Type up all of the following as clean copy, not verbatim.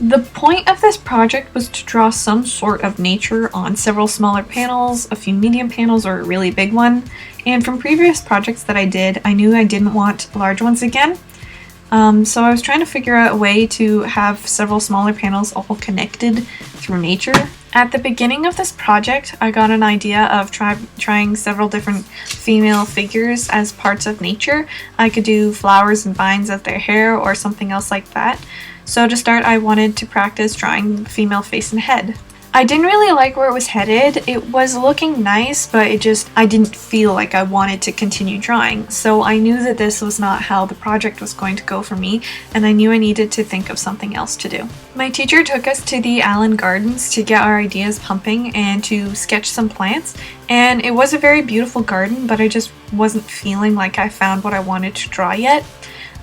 The point of this project was to draw some sort of nature on several smaller panels, a few medium panels, or a really big one. And from previous projects that I did, I knew I didn't want large ones again. So I was trying to figure out a way to have several smaller panels all connected through nature. At the beginning of this project, I got an idea of trying several different female figures as parts of nature. I could do flowers and vines as their hair or something else like that. So to start, I wanted to practice drawing female face and head. I didn't really like where it was headed. It was looking nice, but I didn't feel like I wanted to continue drawing. So I knew that this was not how the project was going to go for me, and I knew I needed to think of something else to do. My teacher took us to the Allen Gardens to get our ideas pumping and to sketch some plants, and it was a very beautiful garden, but I just wasn't feeling like I found what I wanted to draw yet.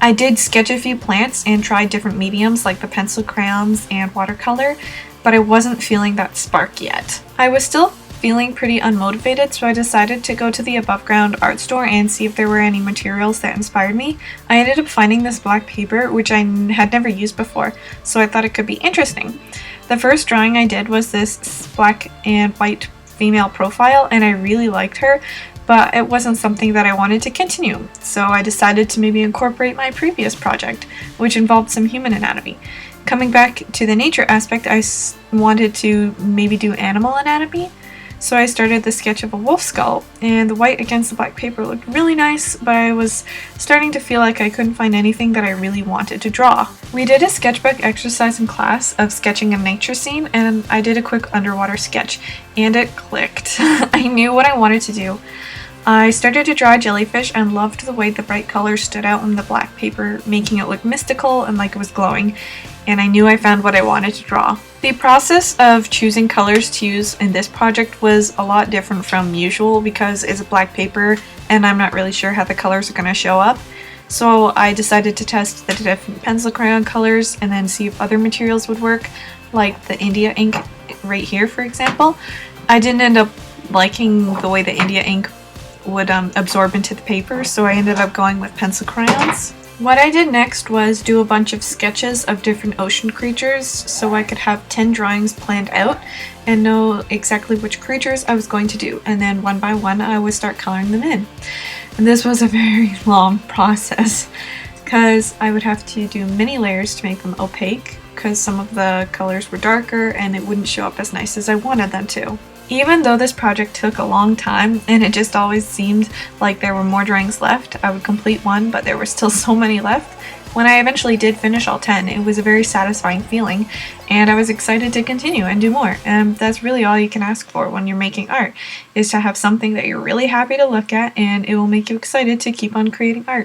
I did sketch a few plants and tried different mediums like the pencil crayons and watercolor, but I wasn't feeling that spark yet. I was still feeling pretty unmotivated, so I decided to go to the Above Ground art store and see if there were any materials that inspired me. I ended up finding this black paper, which I had never used before, so I thought it could be interesting. The first drawing I did was this black and white female profile, and I really liked her, but it wasn't something that I wanted to continue, so I decided to maybe incorporate my previous project, which involved some human anatomy. Coming back to the nature aspect, I wanted to maybe do animal anatomy, so I started the sketch of a wolf skull, and the white against the black paper looked really nice, but I was starting to feel like I couldn't find anything that I really wanted to draw. We did a sketchbook exercise in class of sketching a nature scene, and I did a quick underwater sketch, and it clicked. I knew what I wanted to do. I started to draw a jellyfish and loved the way the bright colors stood out on the black paper, making it look mystical and like it was glowing, and I knew I found what I wanted to draw. The process of choosing colors to use in this project was a lot different from usual because it's a black paper and I'm not really sure how the colors are going to show up. So I decided to test the different pencil crayon colors and then see if other materials would work, like the India ink right here, for example. I didn't end up liking the way the India ink would absorb into the paper, so I ended up going with pencil crayons. What I did next was do a bunch of sketches of different ocean creatures so I could have 10 drawings planned out and know exactly which creatures I was going to do, and then one by one I would start coloring them in. And this was a very long process because I would have to do many layers to make them opaque because some of the colors were darker and it wouldn't show up as nice as I wanted them to. Even though this project took a long time and it just always seemed like there were more drawings left, I would complete one, but there were still so many left. When I eventually did finish all 10, it was a very satisfying feeling, and I was excited to continue and do more. And that's really all you can ask for when you're making art, is to have something that you're really happy to look at and it will make you excited to keep on creating art.